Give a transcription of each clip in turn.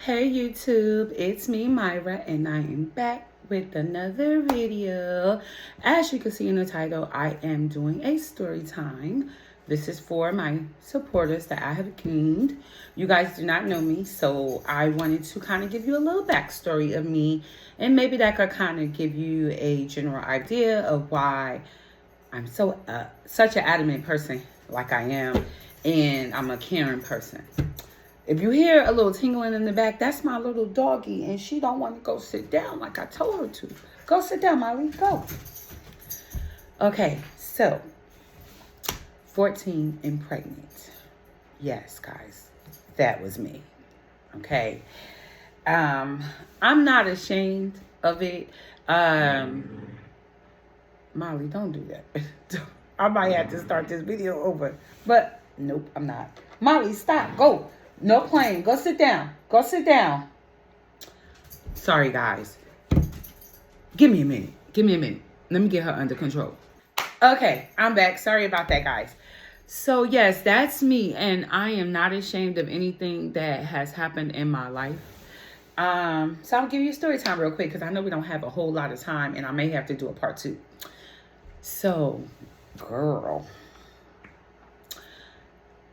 Hey YouTube, it's me Myra and I am back with another video. As you can see in the title, I am doing a story time. This is for my supporters that I have gained. You guys do not know me, so I wanted to kind of give you a little backstory of me, and maybe that could kind of give you a general idea of why I'm such an adamant person like I am, and I'm a caring person. If you hear a little tingling in the back, that's my little doggy, and she don't want to go sit down like I told her to. Go sit down, Molly. Go. Okay, so 14 and pregnant. Yes, guys, that was me. Okay. I'm not ashamed of it. Molly, don't do that. I might have to start this video over. But nope, I'm not. Molly, stop. Go. No playing. Go sit down. Go sit down. Sorry, guys. Give me a minute. Give me a minute. Let me get her under control. Okay, I'm back. Sorry about that, guys. So, yes, that's me. And I am not ashamed of anything that has happened in my life. So I'll give you a story time real quick because I know we don't have a whole lot of time and I may have to do a part 2. So, girl.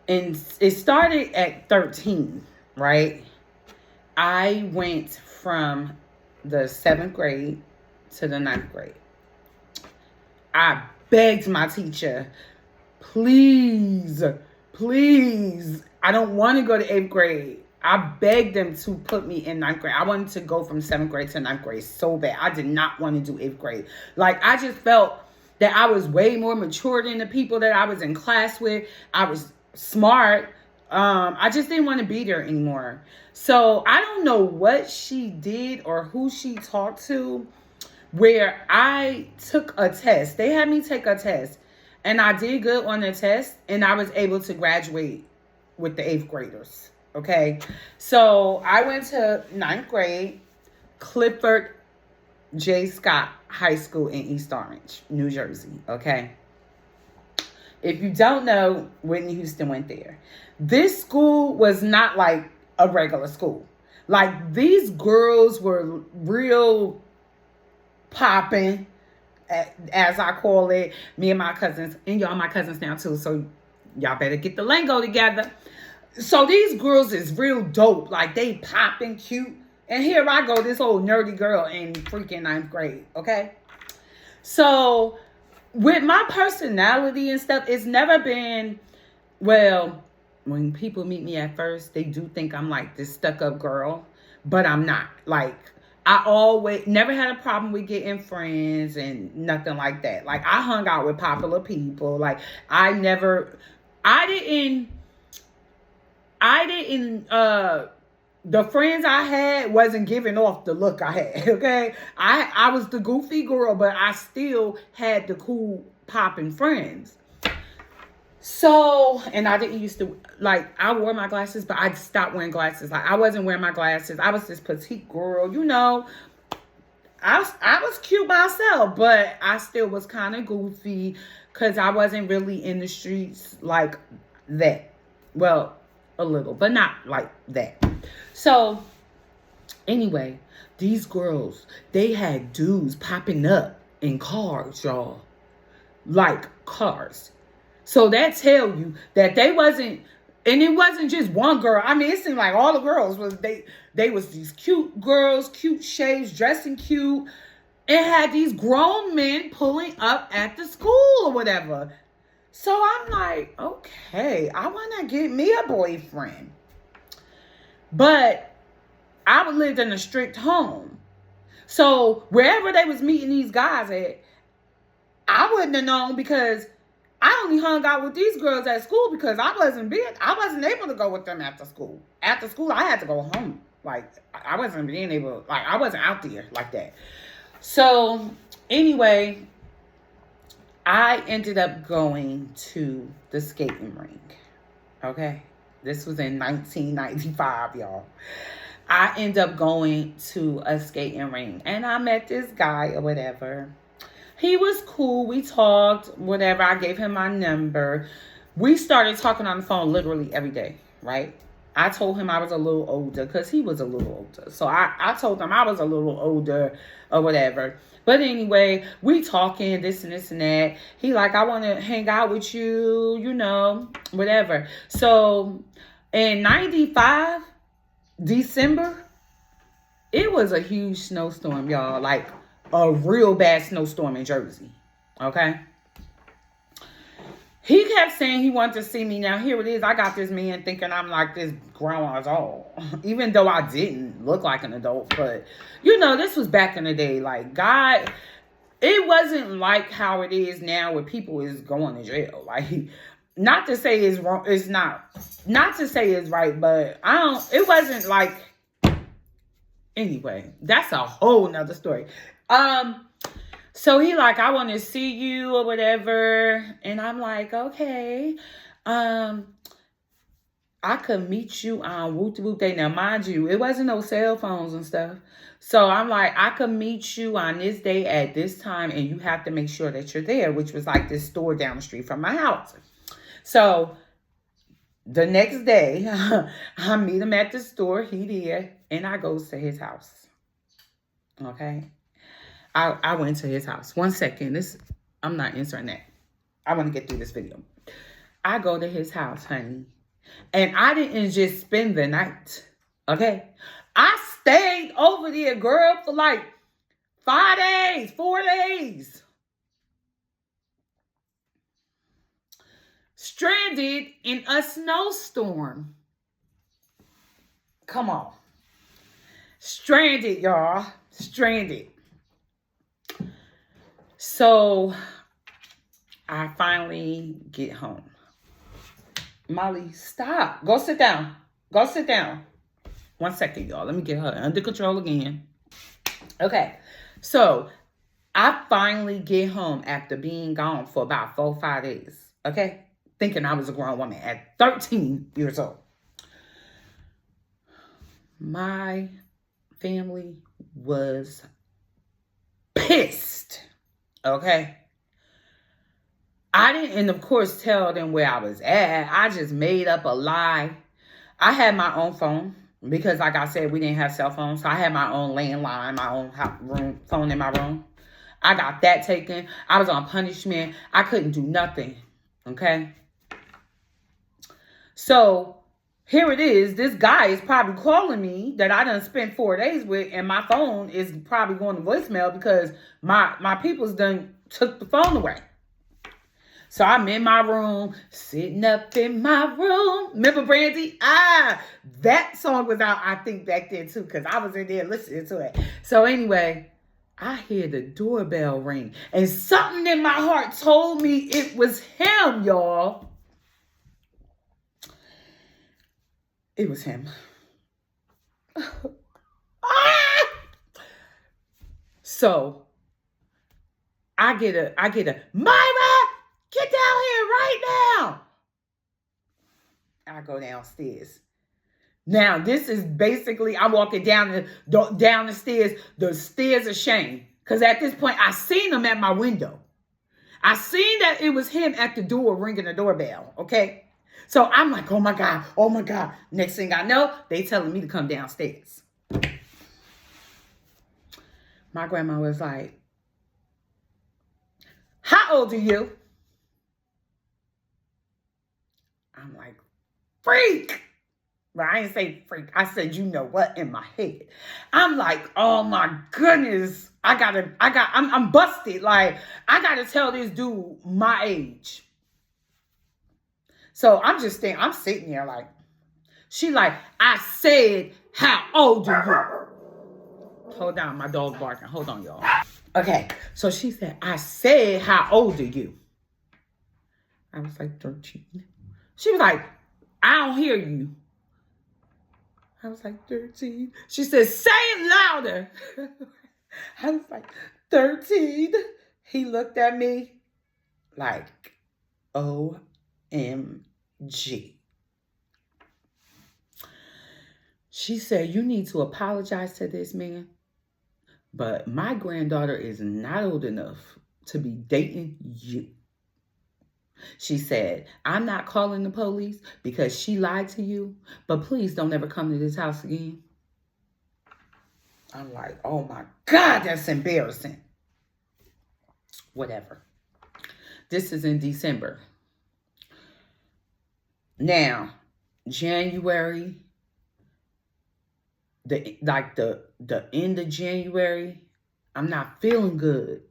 And it started at 13, right? I went from the 7th grade to the 9th grade. I begged my teacher, please, I don't want to go to 8th grade. I begged them to put me in 9th grade. I wanted to go from 7th grade to 9th grade so bad. I did not want to do 8th grade. Like, I just felt that I was way more mature than the people that I was in class with. I was smart. I just didn't want to be there anymore. So I don't know what she did or who she talked to where I took a test. They had me take a test and I did good on the test and I was able to graduate with the 8th graders. Okay. So I went to 9th grade, Clifford J. Scott High School in East Orange, New Jersey. Okay. If you don't know, Whitney Houston went there. This school was not like a regular school. Like, these girls were real popping, as I call it. Me and my cousins, and y'all my cousins now too, so y'all better get the lingo together. So these girls is real dope. Like, they popping, cute. And here I go, this old nerdy girl in freaking 9th grade, okay? So with my personality and stuff, it's never been, well, when people meet me at first, they do think I'm like this stuck-up girl, but I'm not. Like, I always never had a problem with getting friends and nothing like that. Like, I hung out with popular people. Like, I didn't, the friends I had wasn't giving off the look I had, okay? I was the goofy girl, but I still had the cool popping friends. So, and I didn't used to, like, I wore my glasses, but I stopped wearing glasses. Like, I wasn't wearing my glasses. I was this petite girl, you know. I was cute myself, but I still was kind of goofy because I wasn't really in the streets like that. Well, a little, but not like that. So, anyway, these girls, they had dudes popping up in cars, y'all. Like, cars. So that tell you that they wasn't, and it wasn't just one girl. I mean, it seemed like all the girls was, they was these cute girls, cute shades, dressing cute, and had these grown men pulling up at the school or whatever. So I'm like, okay, I want to get me a boyfriend. But I lived in a strict home. So wherever they was meeting these guys at, I wouldn't have known because I only hung out with these girls at school because I wasn't able to go with them after school. After school, I had to go home. Like, I wasn't being able, like, I wasn't out there like that. So anyway, I ended up going to the skating rink. Okay. This was in 1995, y'all. I ended up going to a skating rink and I met this guy or whatever. He was cool. We talked, whatever. I gave him my number. We started talking on the phone literally every day, right? I told him I was a little older because he was a little older. So I told him I was a little older or whatever. But anyway, we talking this and this and that. He like, I want to hang out with you, you know, whatever. So in 95, December, it was a huge snowstorm, y'all. Like a real bad snowstorm in Jersey. Okay. He kept saying he wanted to see me. Now, here it is. I got this man thinking I'm like this grandma's all. Even though I didn't look like an adult. But, you know, this was back in the day. Like, God, it wasn't like how it is now where people is going to jail. Like, not to say it's wrong. It's not to say it's right. But it wasn't like, anyway, that's a whole nother story. So he like, I want to see you or whatever. And I'm like, okay. I could meet you on Whoop Whoop Day. Now, mind you, it wasn't no cell phones and stuff. So I'm like, I could meet you on this day at this time. And you have to make sure that you're there, which was like this store down the street from my house. So the next day, I meet him at the store. He there. And I goes to his house. Okay. I went to his house. 1 second. I'm not answering that. I want to get through this video. I go to his house, honey. And I didn't just spend the night. Okay? I stayed over there, girl, for like 5 days, 4 days. Stranded in a snowstorm. Come on. Stranded, y'all. Stranded. So, I finally get home. Molly, stop. Go sit down. Go sit down. 1 second, y'all. Let me get her under control again. Okay. So, I finally get home after being gone for about 4 or 5 days. Okay? Thinking I was a grown woman at 13 years old. My family was pissed. Okay. I didn't, of course, tell them where I was at. I just made up a lie. I had my own phone because, like I said, we didn't have cell phones. So I had my own landline, my own phone in my room. I got that taken. I was on punishment. I couldn't do nothing. Okay. So here it is. This guy is probably calling me that I done spent 4 days with, and my phone is probably going to voicemail because my people's done took the phone away. So I'm in my room, sitting up in my room. Remember Brandy? That song was out, I think, back then too, because I was in there listening to it. So anyway, I hear the doorbell ring, and something in my heart told me it was him, y'all. It was him. So I get a Myra, get down here right now. I go downstairs. Now this is basically I'm walking down the stairs, the stairs of shame, because at this point I seen him at my window. I seen that it was him at the door ringing the doorbell. Okay. So I'm like, oh my God, oh my God. Next thing I know, they telling me to come downstairs. My grandma was like, how old are you? I'm like, freak. But I didn't say freak. I said, you know what, in my head. I'm like, oh my goodness. I'm busted. Like, I gotta tell this dude my age. So I'm sitting there like, she like, I said, how old are you? Hold on, my dog's barking. Hold on, y'all. Okay, so she said, I said, how old are you? I was like, 13. She was like, I don't hear you. I was like, 13. She said, say it louder. I was like, 13. He looked at me like, OMG. She said, you need to apologize to this man. But my granddaughter is not old enough to be dating you. She said, I'm not calling the police because she lied to you, but please don't ever come to this house again. I'm like, oh my God, that's embarrassing. Whatever. This is in December. Now, January, the end of January, I'm not feeling good.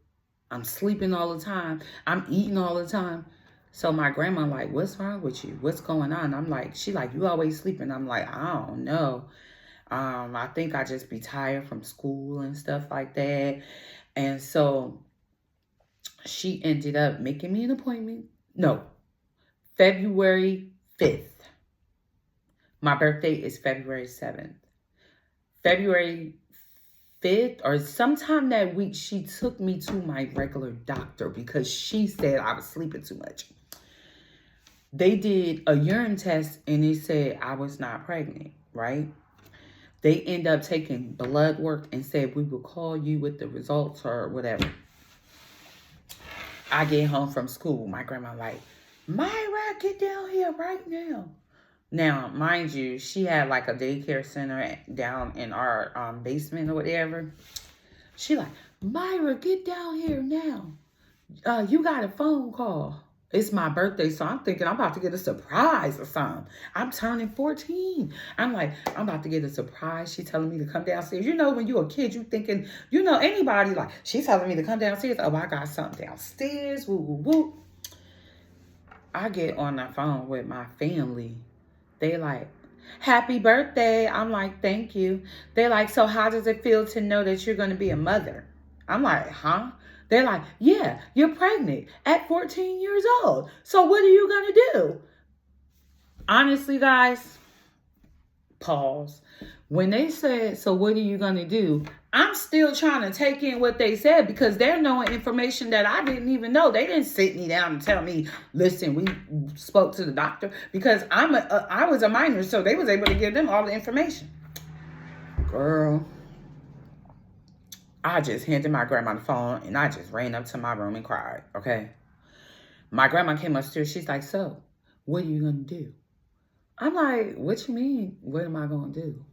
I'm sleeping all the time. I'm eating all the time. So my grandma like, what's wrong with you? What's going on? I'm like, she like, you always sleeping. I'm like, I don't know. I think I just be tired from school and stuff like that. And so she ended up making me an appointment. No, February 5th. My birthday is February 7th. February 5th or sometime that week, she took me to my regular doctor because she said I was sleeping too much. They did a urine test and they said I was not pregnant, right? They end up taking blood work and said we will call you with the results or whatever. I get home from school. My grandma like, Myra, get down here right now. Now, mind you, she had like a daycare center down in our basement or whatever. She like, Myra, get down here now. You got a phone call. It's my birthday, so I'm thinking I'm about to get a surprise or something. I'm turning 14. I'm like, I'm about to get a surprise. She's telling me to come downstairs. You know, when you're a kid, you thinking, you know, anybody like, she's telling me to come downstairs. Oh, I got something downstairs. Woo, woo, woo. I get on the phone with my family. They like, happy birthday. I'm like, thank you. They like, so how does it feel to know that you're going to be a mother? I'm like, huh? They're like, yeah, you're pregnant at 14 years old. So what are you going to do? Honestly, guys, pause. When they said, so what are you going to do? I'm still trying to take in what they said because they're knowing information that I didn't even know. They didn't sit me down and tell me, listen, we spoke to the doctor because I was a minor, so they was able to give them all the information. Girl, I just handed my grandma the phone and I just ran up to my room and cried, okay? My grandma came upstairs. She's like, so what are you going to do? I'm like, what you mean? What am I going to do?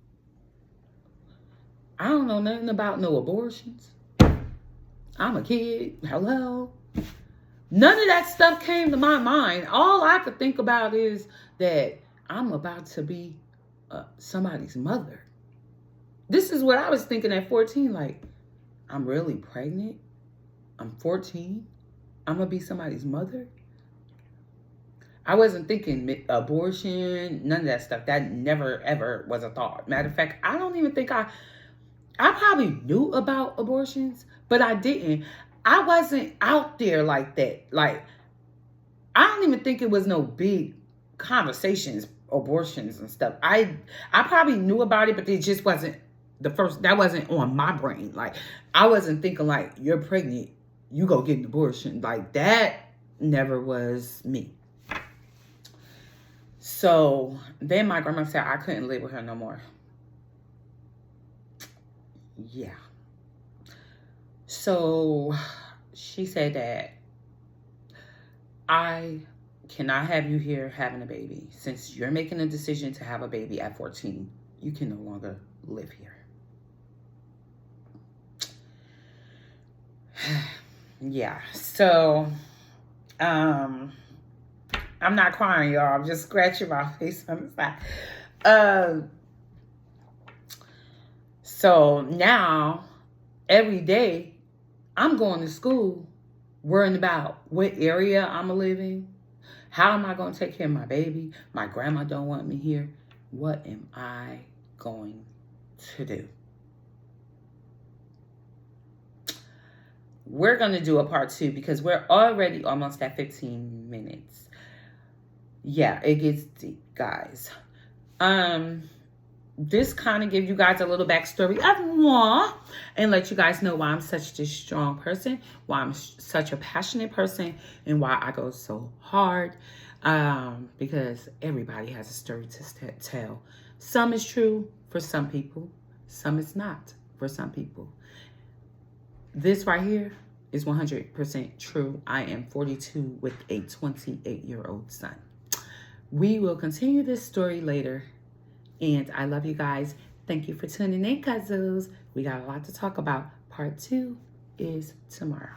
I don't know nothing about no abortions. I'm a kid. Hello. None of that stuff came to my mind. All I could think about is that I'm about to be somebody's mother. This is what I was thinking at 14. Like, I'm really pregnant. I'm 14. I'm going to be somebody's mother. I wasn't thinking abortion, none of that stuff. That never, ever was a thought. Matter of fact, I don't even think I probably knew about abortions, but I didn't. I wasn't out there like that. Like, I don't even think it was no big conversations, abortions and stuff. I probably knew about it, but it just wasn't that wasn't on my brain. Like, I wasn't thinking like, you're pregnant, you go get an abortion. Like, that never was me. So then my grandma said I couldn't live with her no more. Yeah. So she said that I cannot have you here having a baby. Since you're making a decision to have a baby at 14, you can no longer live here. Yeah. So, I'm not crying, y'all. I'm just scratching my face on the side. So now, every day, I'm going to school, worrying about what area I'm living. How am I going to take care of my baby? My grandma don't want me here. What am I going to do? We're going to do a part 2 because we're already almost at 15 minutes. Yeah, it gets deep, guys. This kind of gives you guys a little backstory of moi and let you guys know why I'm such a strong person, why I'm such a passionate person, and why I go so hard. Because everybody has a story to tell. Some is true for some people. Some is not for some people. This right here is 100% true. I am 42 with a 28-year-old son. We will continue this story later. And I love you guys. Thank you for tuning in, cousins. We got a lot to talk about. Part 2 is tomorrow.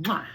Mwah.